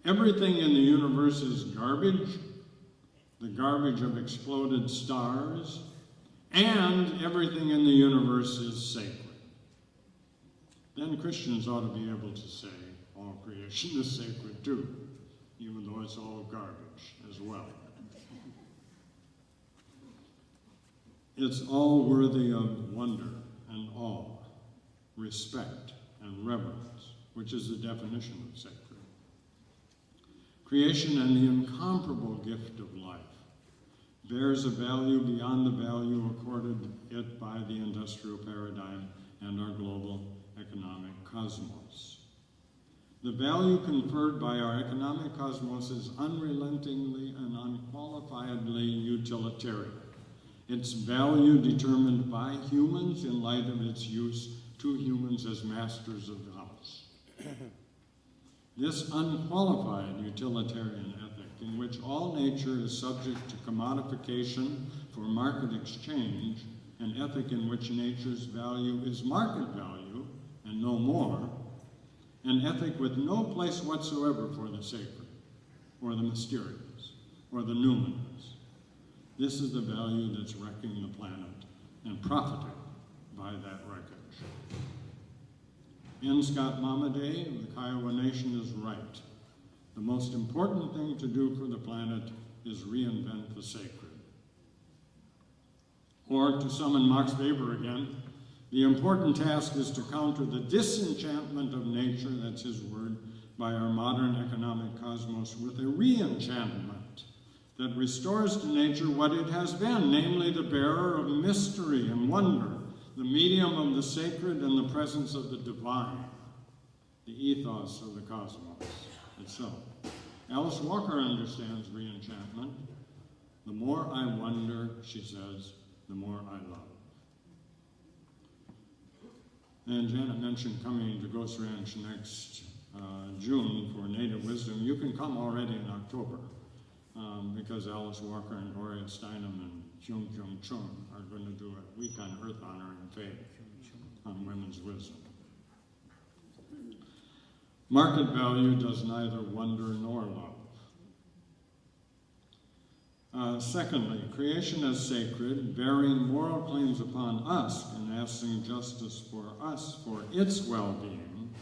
everything in the universe is garbage, the garbage of exploded stars, and everything in the universe is sacred, then Christians ought to be able to say all creation is sacred too, even though it's all garbage as well. It's all worthy of wonder and awe, respect and reverence, which is the definition of sacred. Creation and the incomparable gift of life bears a value beyond the value accorded it by the industrial paradigm and our global economic cosmos. The value conferred by our economic cosmos is unrelentingly and unqualifiedly utilitarian. Its value determined by humans in light of its use to humans as masters of the house. This unqualified utilitarian ethic, in which all nature is subject to commodification for market exchange, an ethic in which nature's value is market value and no more, an ethic with no place whatsoever for the sacred, or the mysterious, or the numinous. This is the value that's wrecking the planet and profiting by that wreckage. N. Scott Momaday of the Kiowa Nation is right. The most important thing to do for the planet is reinvent the sacred. Or, to summon Max Weber again, the important task is to counter the disenchantment of nature, that's his word, by our modern economic cosmos with a reenchantment that restores to nature what it has been, namely the bearer of mystery and wonder, the medium of the sacred and the presence of the divine, the ethos of the cosmos itself. Alice Walker understands reenchantment. The more I wonder, she says, the more I love. And Janet mentioned coming to Ghost Ranch next June for Native Wisdom. You can come already in October because Alice Walker and Gloria Steinem and Kyung Kyung Chung are going to do a week on Earth Honor and Faith on women's wisdom. Market value does neither wonder nor love. Secondly, creation as sacred, bearing moral claims upon us and asking justice for us for its well-being,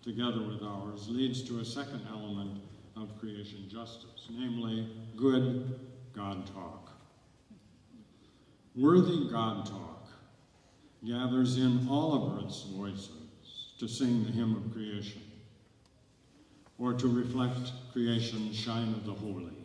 together with ours, leads to a second element of creation justice, namely good God talk. Worthy God talk gathers in all of Earth's voices to sing the hymn of creation, or to reflect creation's shine of the holy.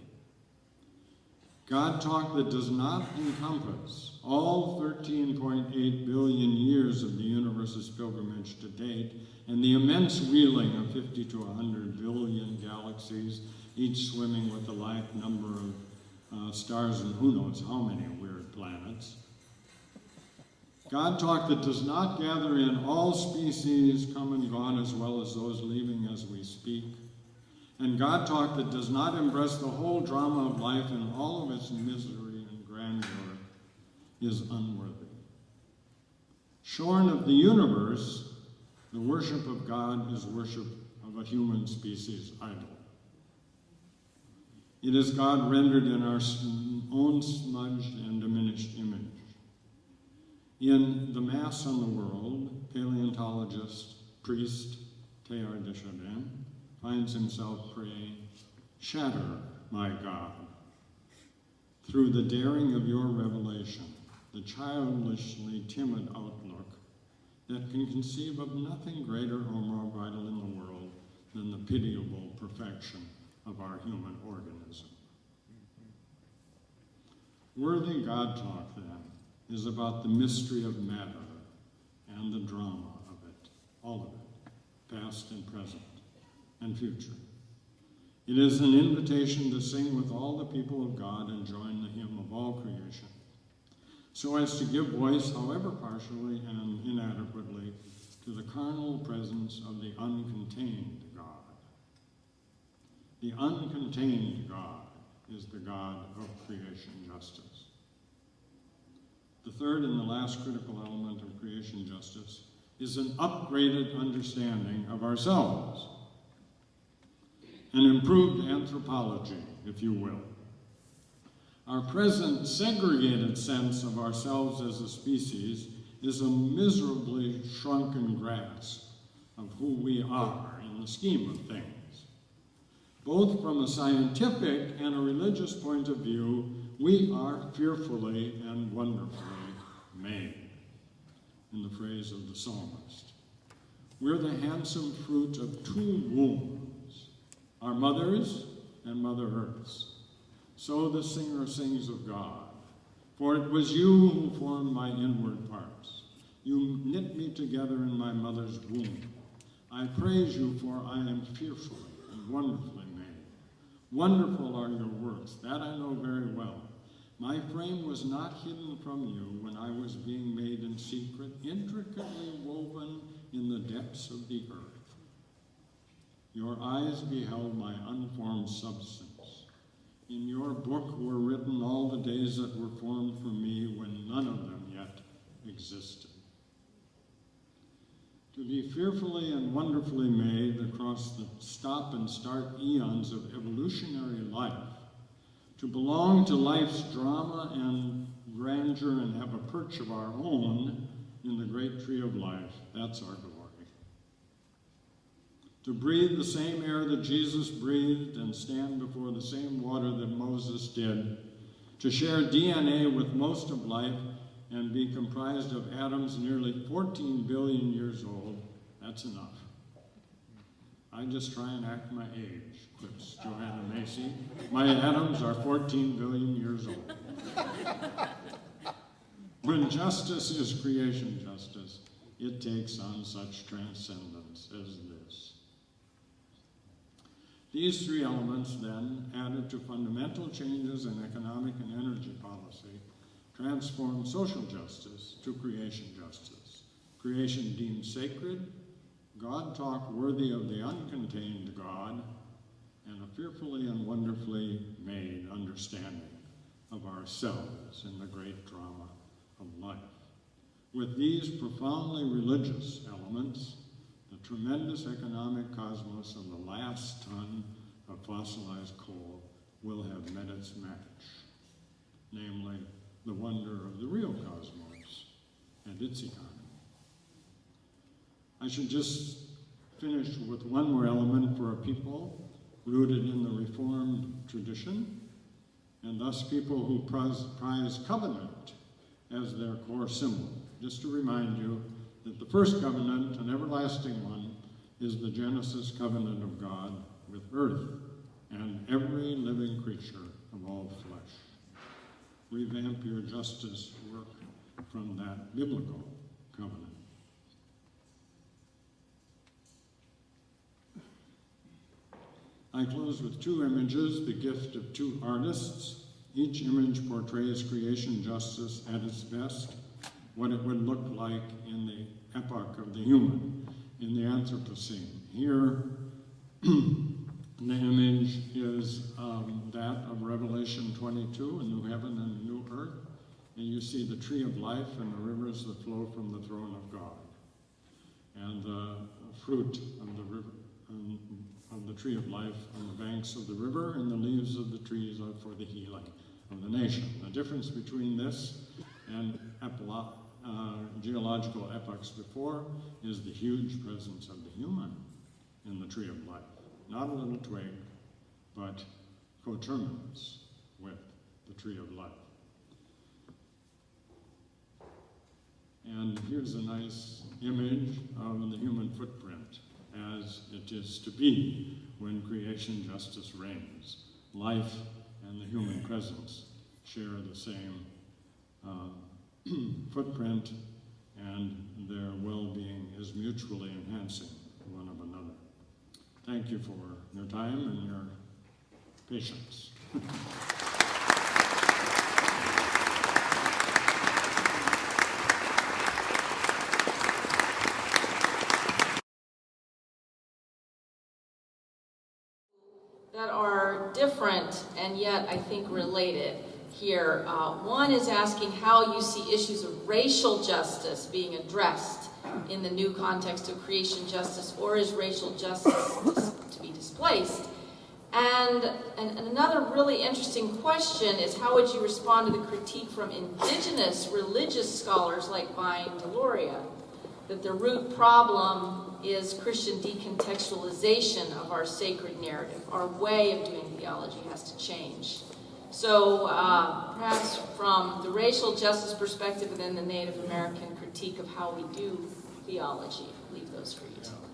God talk that does not encompass all 13.8 billion years of the universe's pilgrimage to date and the immense wheeling of 50 to 100 billion galaxies, each swimming with the like number of stars and who knows how many weird planets. God talk that does not gather in all species come and gone as well as those leaving as we speak. And God talk that does not embrace the whole drama of life in all of its misery and grandeur is unworthy. Shorn of the universe, the worship of God is worship of a human species idol. It is God rendered in our own smudged and diminished image. In The Mass on the World, paleontologist, priest Teilhard de Chardin finds himself praying, "Shatter, my God, through the daring of your revelation, the childishly timid outlook that can conceive of nothing greater or more vital in the world than the pitiable perfection of our human organism." Worthy God talk, then, is about the mystery of matter and the drama of it, all of it, past and present and future. It is an invitation to sing with all the people of God and join the hymn of all creation, so as to give voice, however partially and inadequately, to the carnal presence of the uncontained God. The uncontained God is the God of creation justice. The third and the last critical element of creation justice is an upgraded understanding of ourselves, an improved anthropology, if you will. Our present segregated sense of ourselves as a species is a miserably shrunken grasp of who we are in the scheme of things. Both from a scientific and a religious point of view, we are fearfully and wonderfully made, in the phrase of the psalmist. We're the handsome fruit of two wombs, our mothers and Mother Earth's. So the singer sings of God. For it was you who formed my inward parts. You knit me together in my mother's womb. I praise you, for I am fearfully and wonderfully made. Wonderful are your works, that I know very well. My frame was not hidden from you when I was being made in secret, intricately woven in the depths of the earth. Your eyes beheld my unformed substance. In your book were written all the days that were formed for me when none of them yet existed. To be fearfully and wonderfully made across the stop and start eons of evolutionary life, to belong to life's drama and grandeur and have a perch of our own in the great tree of life, that's our glory. To breathe the same air that Jesus breathed and stand before the same water that Moses did, to share DNA with most of life and be comprised of atoms nearly 14 billion years old, that's enough. I just try and act my age, quips Joanna Macy. My atoms are 14 billion years old. When justice is creation justice, it takes on such transcendence as this. These three elements, then, added to fundamental changes in economic and energy policy, transform social justice to creation justice. Creation deemed sacred, God talk worthy of the uncontained God, and a fearfully and wonderfully made understanding of ourselves in the great drama of life. With these profoundly religious elements, the tremendous economic cosmos of the last ton of fossilized coal will have met its match, namely the wonder of the real cosmos and its economy. I should just finish with one more element for a people rooted in the Reformed tradition, and thus people who prize covenant as their core symbol. Just to remind you that the first covenant, an everlasting one, is the Genesis covenant of God with earth and every living creature of all flesh. Revamp your justice work from that biblical covenant. I close with two images, the gift of two artists. Each image portrays creation justice at its best, what it would look like in the epoch of the human, in the Anthropocene. Here, the image is that of Revelation 22, a new heaven and a new earth, and you see the tree of life and the rivers that flow from the throne of God, and the fruit of the river, of the tree of life on the banks of the river, and the leaves of the trees are for the healing of the nation. The difference between this and geological epochs before is the huge presence of the human in the tree of life. Not a little twig, but coterminous with the tree of life. And here's a nice image of the human footprint as it is to be when creation justice reigns. Life and the human presence share the same footprint, and their well-being is mutually enhancing one of another. Thank you for your time and your patience. That are different and yet I think related here. One is asking how you see issues of racial justice being addressed in the new context of creation justice, or is racial justice to be displaced? And another really interesting question is how would you respond to the critique from indigenous religious scholars like Vine Deloria, that the root problem is Christian decontextualization of our sacred narrative. Our way of doing theology has to change. So perhaps from the racial justice perspective and then the Native American critique of how we do theology, I'll leave those for you to look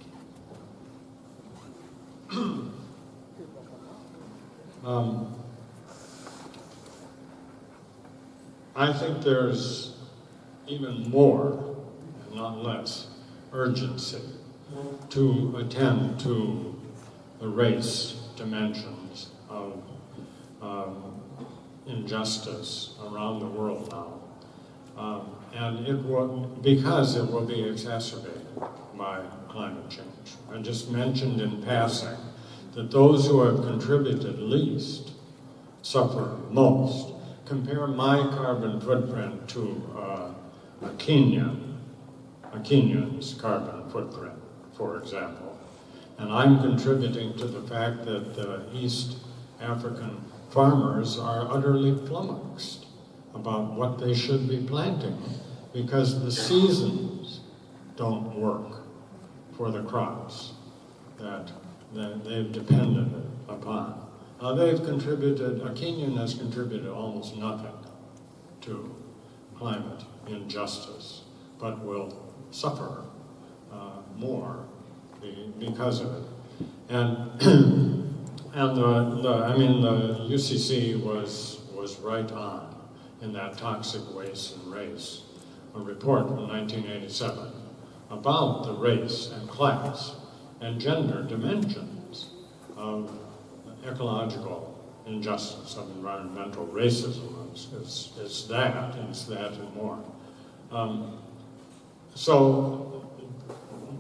at. I think there's even more, and not less, urgency to attend to the race dimensions of injustice around the world now. And it will, because it will be exacerbated by climate change. I just mentioned in passing that those who have contributed least suffer most. Compare my carbon footprint to a Kenyan's carbon footprint, for example. And I'm contributing to the fact that the East African farmers are utterly flummoxed about what they should be planting because the seasons don't work for the crops that they've depended upon. They've contributed, a Kenyan has contributed almost nothing to climate injustice, but will suffer more because of it. And the UCC was right on in that toxic waste and race, a report from 1987 about the race and class and gender dimensions of ecological injustice, of environmental racism. It's that and more. So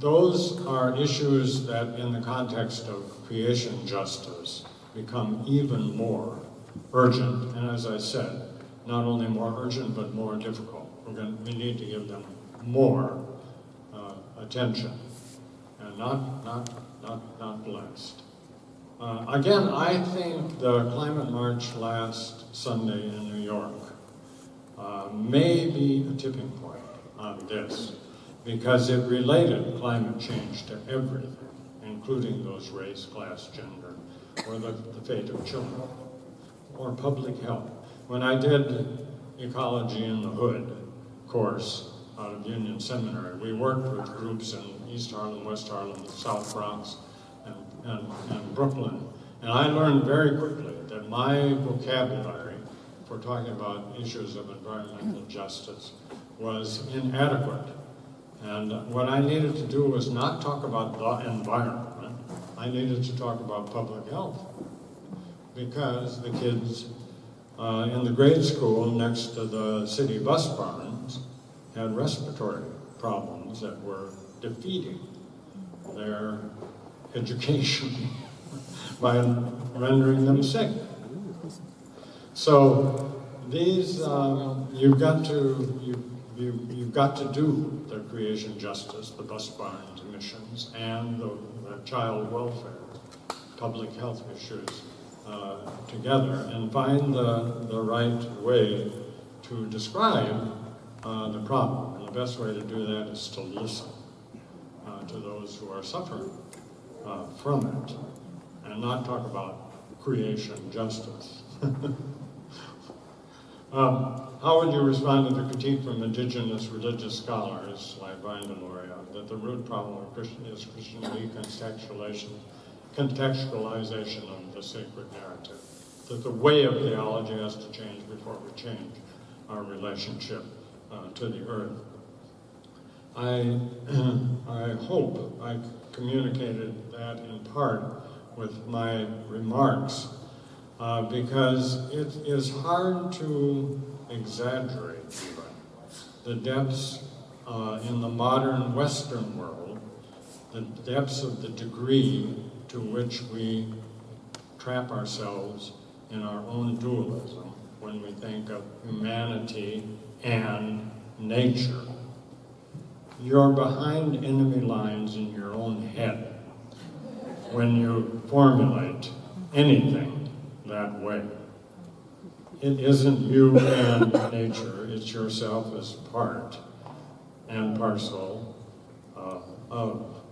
those are issues that in the context of creation justice become even more urgent, and as I said, not only more urgent but more difficult. We need to give them more attention and not less. Again, I think the climate march last Sunday in New York may be a tipping point on this, because it related climate change to everything, including those race, class, gender, or the fate of children, or public health. When I did Ecology in the Hood course out of Union Seminary, we worked with groups in East Harlem, West Harlem, South Bronx, and Brooklyn. And I learned very quickly that my vocabulary for talking about issues of environmental justice was inadequate. And what I needed to do was not talk about the environment, I needed to talk about public health. Because the kids in the grade school next to the city bus barns had respiratory problems that were defeating their education by rendering them sick. So these, you've got to do the creation justice, the bus barns emissions, and the child welfare, public health issues together, and find the right way to describe the problem. And the best way to do that is to listen to those who are suffering from it, and not talk about creation justice. How would you respond to the critique from indigenous religious scholars like Brian Deloria that the root problem of Christian is Christian contextualization of the sacred narrative? That the way of theology has to change before we change our relationship to the earth. I hope I communicated that in part with my remarks, because it is hard to exaggerate even the depths in the modern Western world, the depths of the degree to which we trap ourselves in our own dualism when we think of humanity and nature. You're behind enemy lines in your own head when you formulate anything that way. It isn't you and nature, it's yourself as part and parcel of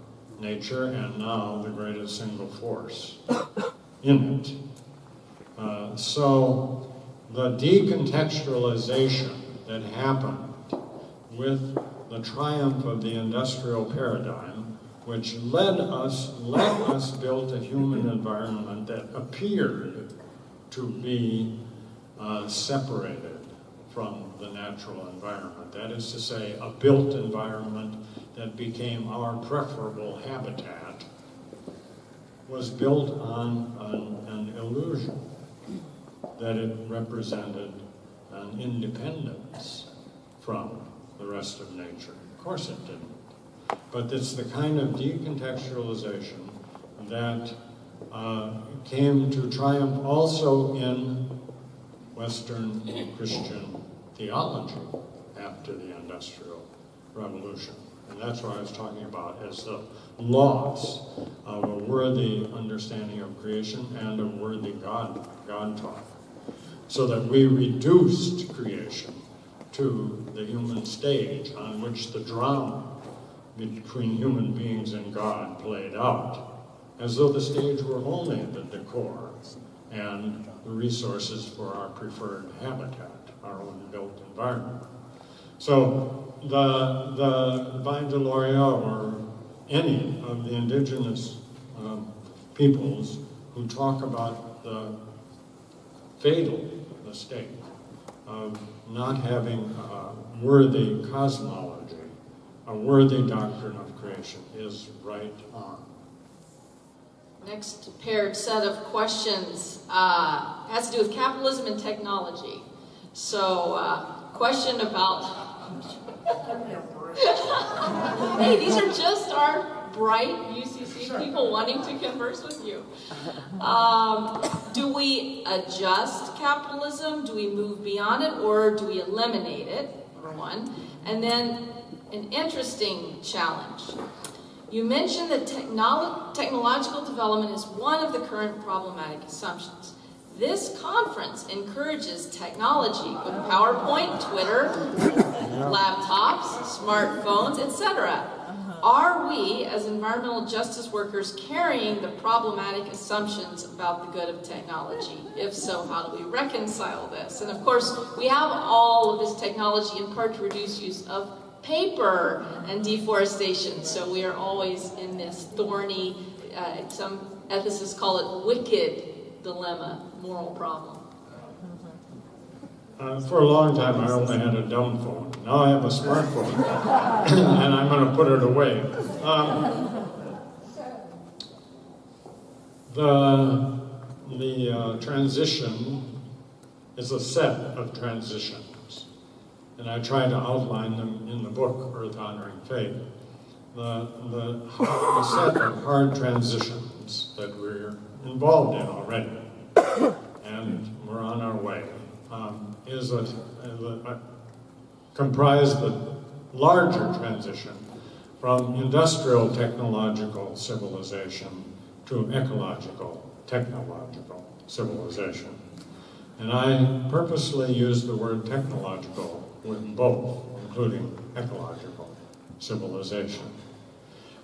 nature, and now the greatest single force in it. So the decontextualization that happened with the triumph of the industrial paradigm, which let us build a human environment that appeared to be separated from the natural environment. That is to say, a built environment that became our preferable habitat was built on an illusion that it represented an independence from the rest of nature. Of course it didn't. But it's the kind of decontextualization that came to triumph also in Western Christian theology after the Industrial Revolution. And that's what I was talking about as the loss of a worthy understanding of creation and a worthy God talk. So that we reduced creation to the human stage on which the drama between human beings and God played out, as though the stage were only the decor and the resources for our preferred habitat, our own built environment. So the Vine Deloria or any of the indigenous peoples who talk about the fatal mistake of not having a worthy cosmology, a worthy doctrine of creation is right on. Next paired set of questions has to do with capitalism and technology. So, question about... Hey, these are just our bright UCC people wanting to converse with you. Do we adjust capitalism? Do we move beyond it? Or do we eliminate it? Number one. And then an interesting challenge. You mentioned that technological development is one of the current problematic assumptions. This conference encourages technology with PowerPoint, Twitter, laptops, smartphones, etc. Are we, as environmental justice workers, carrying the problematic assumptions about the good of technology? If so, how do we reconcile this? And of course, we have all of this technology in part to reduce use of paper and deforestation. So we are always in this thorny, some ethicists call it wicked dilemma, moral problem. For a long time, I only had a dumb phone. Now I have a smartphone, and I'm going to put it away. The transition is a set of transitions, and I try to outline them in the book, Earth Honoring Faith. The set of hard transitions that we're involved in already, and we're on our way, comprise the larger transition from industrial technological civilization to ecological technological civilization. And I purposely use the word technological with both, including ecological civilization,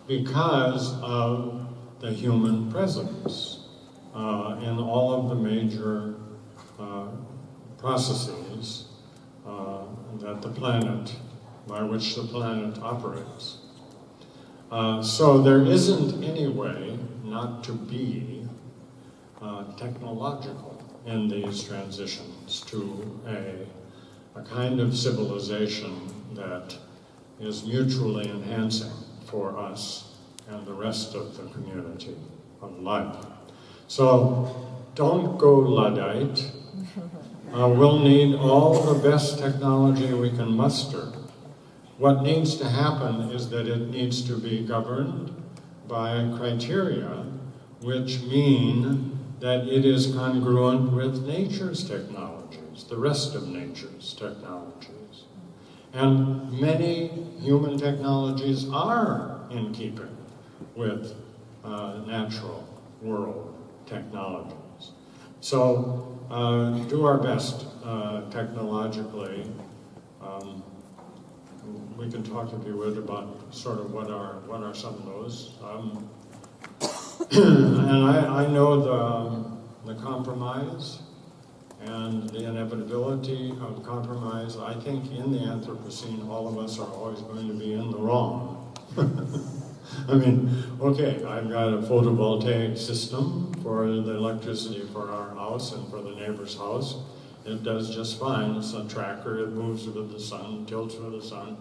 because of the human presence in all of the major processes that the planet, by which the planet operates. So there isn't any way not to be technological in these transitions to a kind of civilization that is mutually enhancing for us and the rest of the community of life. So don't go Luddite. We'll need all the best technology we can muster. What needs to happen is that it needs to be governed by criteria which mean that it is congruent with nature's technologies, the rest of nature's technologies. And many human technologies are in keeping with natural world technologies. So do our best technologically we can talk, if you would, about sort of what are some of those. And I know the compromise and the inevitability of compromise. I think in the Anthropocene, all of us are always going to be in the wrong. I mean, okay, I've got a photovoltaic system for the electricity for our house and for the neighbor's house. It does just fine. It's a tracker. It moves with the sun, tilts with the sun.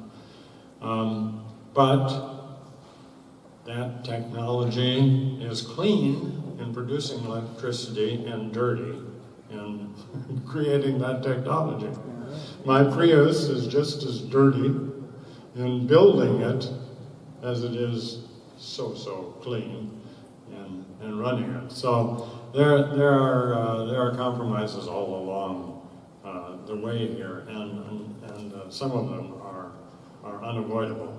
But that technology is clean in producing electricity and dirty in creating that technology. My Prius is just as dirty in building it as it is so clean in running it. So there are compromises all along the way here, and some of them are unavoidable.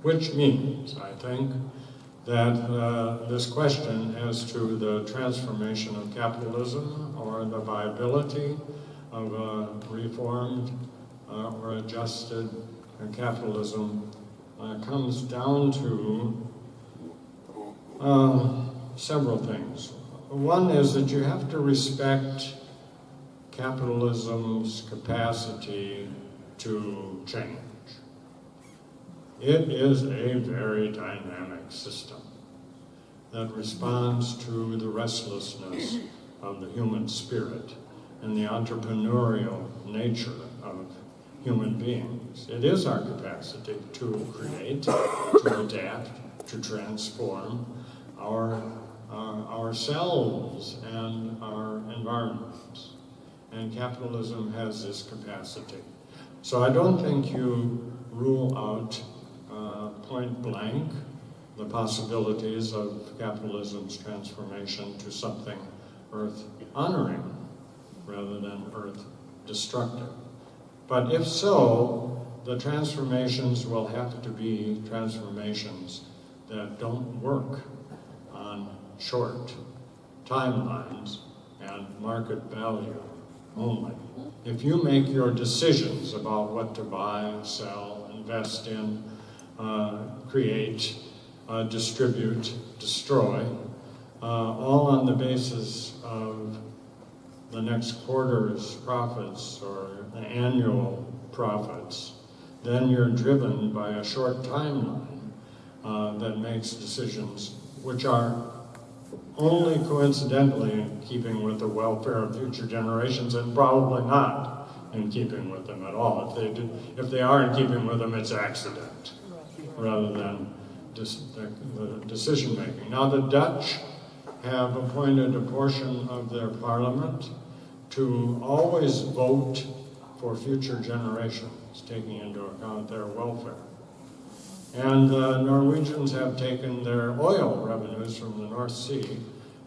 Which means, I think, that this question as to the transformation of capitalism or the viability of a reformed or adjusted capitalism comes down to several things. One is that you have to respect capitalism's capacity to change. It is a very dynamic system that responds to the restlessness of the human spirit and the entrepreneurial nature of human beings. It is our capacity to create, to adapt, to transform ourselves and our environments. And capitalism has this capacity. So I don't think you rule out point blank the possibilities of capitalism's transformation to something earth honoring rather than earth destructive. But if so, the transformations will have to be transformations that don't work on short timelines and market value only. If you make your decisions about what to buy, sell, invest in, create, distribute, destroy, all on the basis of the next quarter's profits or the annual profits, then you're driven by a short timeline that makes decisions which are only coincidentally in keeping with the welfare of future generations and probably not in keeping with them at all. If they are in keeping with them, it's accident rather than the decision making. Now the Dutch have appointed a portion of their parliament to always vote for future generations, taking into account their welfare. And the Norwegians have taken their oil revenues from the North Sea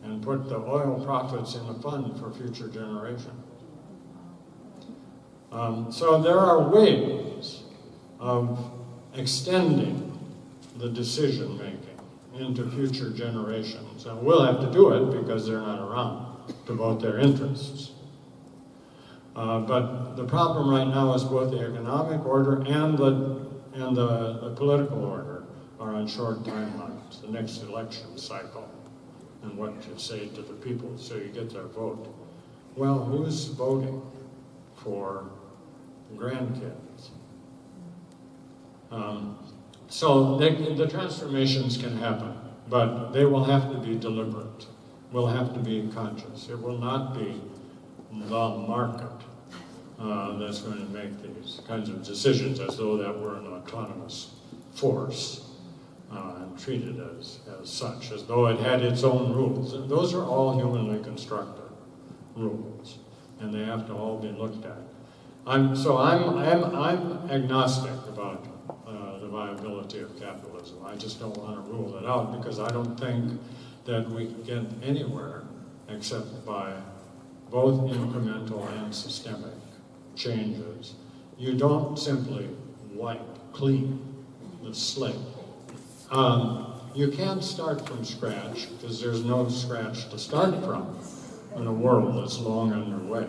and put the oil profits in a fund for future generations. So there are ways of extending the decision making into future generations. And we'll have to do it because they're not around to vote their interests. But the problem right now is both the economic order and the political order are on short timelines, the next election cycle, and what you say to the people so you get their vote. Well, who's voting for grandkids? So the transformations can happen, but they will have to be deliberate, will have to be conscious. It will not be the market that's going to make these kinds of decisions as though that were an autonomous force and treated as such, as though it had its own rules. And those are all humanly constructed rules, and they have to all be looked at. I'm agnostic about the viability of capitalism. I just don't want to rule it out because I don't think that we can get anywhere except by both incremental and systemic changes. You don't simply clean the slate. You can't start from scratch because there's no scratch to start from in a world that's long underway.